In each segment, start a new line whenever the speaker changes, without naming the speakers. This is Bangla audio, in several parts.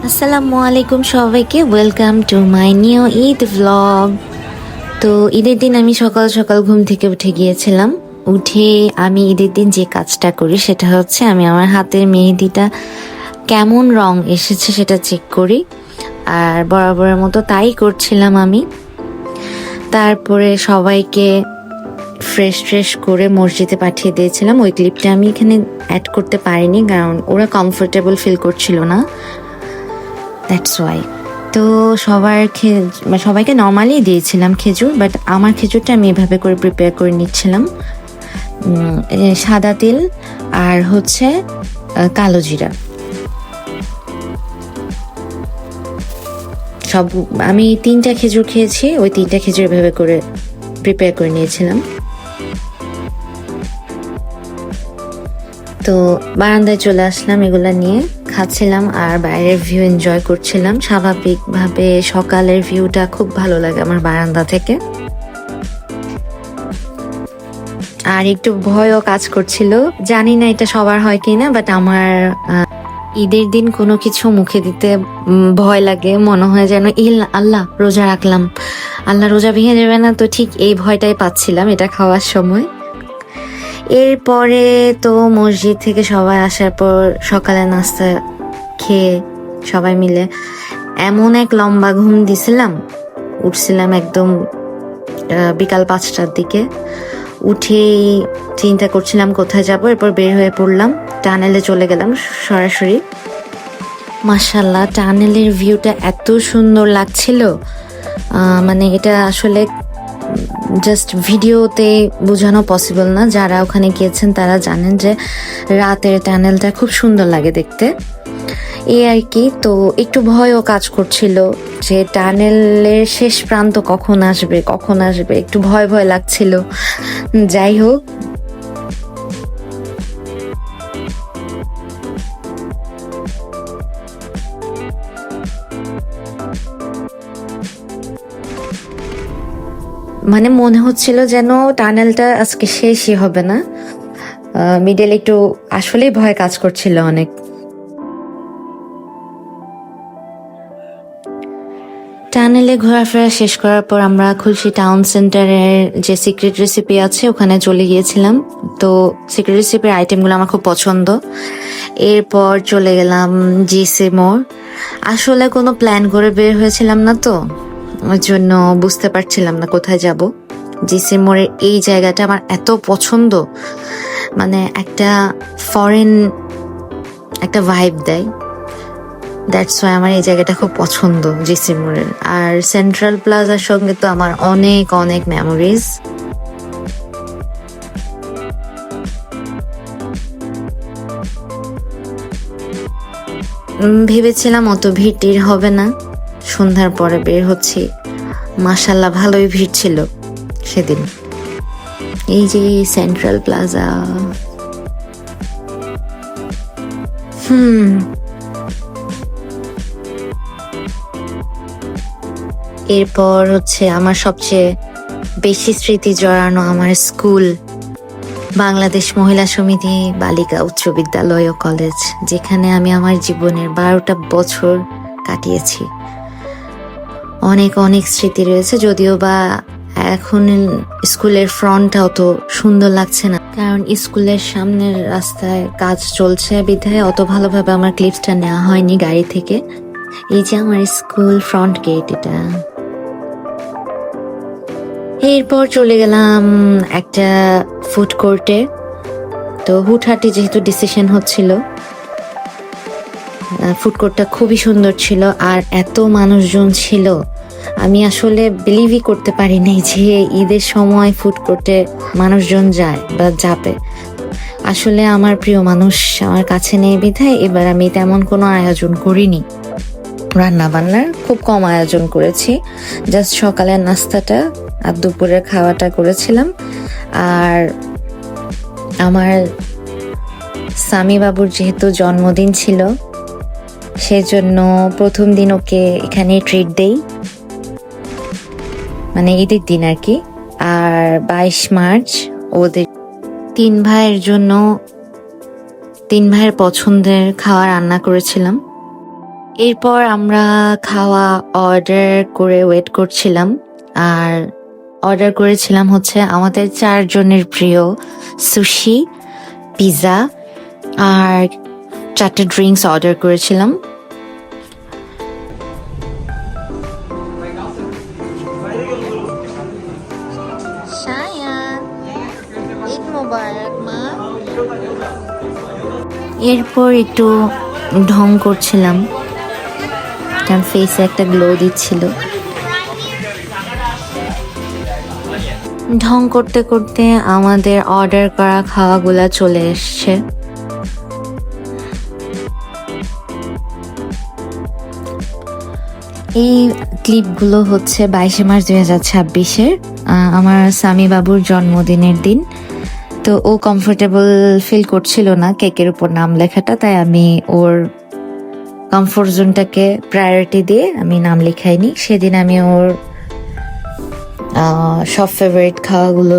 আসসালামু আলাইকুম সবাইকে, welcome to my new Eid vlog. তো ঈদের দিন আমি সকাল সকাল ঘুম থেকে উঠে গিয়েছিলাম। উঠে আমি ঈদের দিন যে কাজটা করি সেটা হচ্ছে আমি আমার হাতের মেহেদিটা কেমন রং এসেছে সেটা চেক করি, আর বরাবরের মতো তাই করছিলাম আমি। তারপরে সবাইকে ফ্রেশ ট্রেশ করে মসজিদে পাঠিয়ে দিয়েছিলাম। ওই ক্লিপটা আমি এখানে অ্যাড করতে পারিনি কারণ ওরা কমফোর্টেবল ফিল করছিল না, দ্যাটস ওয়াই। তো সবাইকে নর্মালি দিয়েছিলাম খেজুর, বাট আমার খেজুরটা আমি এভাবে করে প্রিপেয়ার করে নিচ্ছিলাম। সাদা তিল আর হচ্ছে কালো জিরা, সব আমি 3টা খেজুর খেয়েছি। ওই 3টা খেজুর এভাবে করে প্রিপেয়ার করে নিয়েছিলাম। তো বারান্দায় চলে আসলাম, এগুলা নিয়ে খাচ্ছিলাম আর বাইরের ভিউ এনজয় করছিলাম। স্বাভাবিকভাবে সকালের ভিউটা খুব ভালো লাগে আমার বারান্দা থেকে। আর একটু ভয়ও কাজ করছিল, জানি না এটা সবার হয় কিনা, বাট আমার ঈদের দিন কোনো কিছু মুখে দিতে ভয় লাগে। মনে হয় যেন আল্লাহ রোজা রাখলাম, আল্লাহ রোজা ভেঙে যাবে না, তো ঠিক এই ভয়টাই পাচ্ছিলাম এটা খাওয়ার সময়। এরপরে তো মসজিদ থেকে সবাই আসার পর সকালে নাস্তা খেয়ে সবাই মিলে এমন এক লম্বা ঘুম দিছিলাম। উঠছিলাম একদম বিকাল 5টার দিকে। উঠেই চিন্তা করছিলাম কোথায় যাব, এরপর বের হয়ে পড়লাম, টানেলে চলে গেলাম সরাসরি। মাশাল্লাহ, টানেলের ভিউটা এত সুন্দর লাগছিল, মানে এটা আসলে জাস্ট ভিডিওতে বোঝানো পসিবল না। যারা ওখানে গিয়েছেন তারা জানেন যে রাতের টানেলটা খুব সুন্দর লাগে দেখতে, এই আর কি। তো একটু ভয়ও কাজ করছিল যে টানেলের শেষ প্রান্ত কখন আসবে, একটু ভয় ভয় লাগছিল। যাই হোক, মানে মনে হচ্ছিল যেন টানেলটা আজকে শেষই হবে না। মিডল একটু আসলেই ভয় কাজ করছিল অনেক। টানেলে ঘোরাফেরা শেষ করার পর আমরা খুলশী টাউন সেন্টারের যে সিক্রেট রেসিপি আছে ওখানে চলে গিয়েছিলাম। তো সিক্রেট রেসিপির আইটেমগুলো আমার খুব পছন্দ। এরপর চলে গেলাম জিসি মোড়। আসলে কোনো প্ল্যান করে বের হয়েছিলাম না, তো ওই জন্য বুঝতে পারছিলাম না কোথায় যাব। জিসি মোড়ের এই জায়গাটা আমার এত পছন্দ, মানে একটা ফরেন একটা ভাইব দেয়, দ্যাটস ওয়াই আমার এই জায়গাটা খুব পছন্দ জিসি মোড়ের। আর সেন্ট্রাল প্লাজার সঙ্গে তো আমার অনেক অনেক মেমোরিজ। ভেবেছিলাম অত ভিড় টির হবে না, সন্ধ্যার পরে বের হচ্ছি, মাশাল্লাহ ভালোই ভিড় ছিল সেদিন। এই যে সেন্ট্রাল প্লাজা, এরপর হচ্ছে আমার সবচেয়ে বেশি স্মৃতি জড়ানো আমার স্কুল, বাংলাদেশ মহিলা সমিতি বালিকা উচ্চ বিদ্যালয় ও কলেজ, যেখানে আমি আমার জীবনের 12টা বছর কাটিয়েছি। অনেক অনেক স্মৃতি রয়েছে, যদিও বা এখন স্কুলের ফ্রন্টটা অত সুন্দর লাগছে না, কারণ স্কুলের সামনের রাস্তায় কাজ চলছে বিধায় অত ভালোভাবে আমার ক্লিপসটা নেওয়া হয়নি গাড়ি থেকে। এই যে আমার স্কুল ফ্রন্ট গেট এটা। এরপর চলে গেলাম একটা ফুড কোর্টে। তো হুটহাটি যেহেতু ডিসিশন হচ্ছিল, ফুড কোর্টটা খুবই সুন্দর ছিল আর এত মানুষজন ছিল, আমি আসলে বিলিভই করতে পারি নাই যে ঈদের সময় ফুড কোর্টে মানুষজন যায় বা যাবে। আসলে আমার প্রিয় মানুষ আমার কাছে নেই বিধায় এবার আমি তেমন কোনো আয়োজন করিনি, রান্না বান্নার খুব কম আয়োজন করেছি। জাস্ট সকালের নাস্তাটা আর দুপুরের খাওয়াটা করেছিলাম। আর আমার সামি বাবুর যেহেতু জন্মদিন ছিল, সেজন্য প্রথম দিন ওকে এখানে ট্রিট দেই, মানে ঈদের দিন আর কি। আর 22 মার্চ ওদের 3 ভাইয়ের জন্য 3 ভাইয়ের পছন্দের খাওয়া রান্না করেছিলাম। এরপর আমরা খাওয়া অর্ডার করে ওয়েট করছিলাম, আর অর্ডার করেছিলাম হচ্ছে আমাদের 4 জনের প্রিয় সুশি, পিৎজা আর 4টে ড্রিঙ্কস অর্ডার করেছিলাম। এরপর একটু ঢং করছিলাম, কারণ ফেসে একটা গ্লো দিচ্ছিল। ঢং করতে করতে আমাদের অর্ডার করা খাওয়াগুলা চলে এসছে। এই ক্লিপগুলো হচ্ছে 22শে মার্চ 2026-এর, আমার স্বামী বাবুর জন্মদিনের দিন। তো ও কমফোর্টেবল ফিল করছিল না কেকের উপর নাম লেখাটা, তাই আমি ওর কমফোর্ট জোনটাকে প্রায়োরিটি দিয়ে আমি নাম লেখাইনি। সেদিন আমি ওর সব ফেভারিট খাওয়াগুলো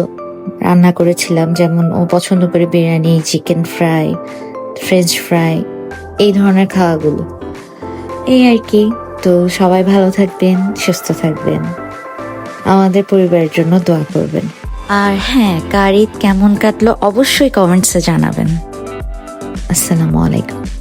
রান্না করেছিলাম, যেমন ও পছন্দ করে biryani, chicken fry, French fry, এই ধরনের খাওয়াগুলো। এই আর কি। তো সবাই ভালো থাকবেন, সুস্থ থাকবেন, আমাদের পরিবারের জন্য দোয়া করবেন। আর হ্যাঁ, কার ঈদ কেমন কাটলো অবশ্যই কমেন্টসে জানাবেন। আসসালামু আলাইকুম।